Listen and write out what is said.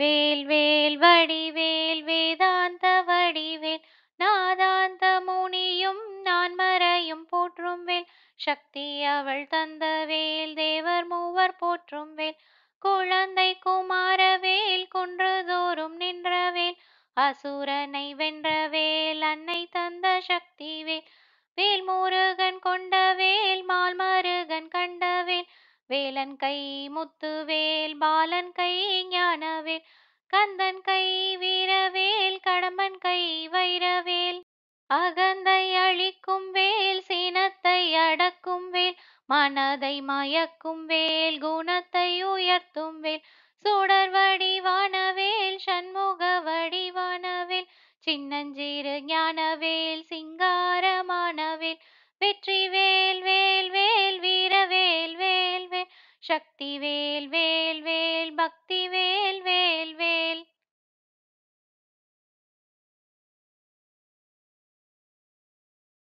வேல் வேல் வடிவேல் வேதாந்த வடிவேல் நாதாந்த முனியும் நான்மறையும் போற்றும் வேல் சக்தி அவள் தந்த வேல் தேவர் மூவர் போற்றும் வேல் குழந்தை குமாரவேல் குன்றுதோறும் நின்றவேல் அசுரனை வென்றவேல் அன்னை தந்த சக்தி வேல் வேல் முருகன் கொண்டவேல் மால் மருகன் கண்டவேல் வேலன் கை முத்துவேல் பாலன் கை ஞானவேல் கந்தன் கை வீரவேல் கடம்பன் கை வைரவேல் அகந்தை அழிக்கும் வேல் சினத்தை அடக்கும் வேல் மனதை மயக்கும் வேல் குணத்தை உயர்த்தும் வேல் சுடர் வடிவானவேல் சண்முக வடிவானவேல் சின்னஞ்சிறு ஞானவேல் சிங்காரமானவேல் வெற்றி வேல் வேல் வேல் வீரவேல் வேல் வேல் சக்தி வேல் வேல் வேல் பக்தி வேல்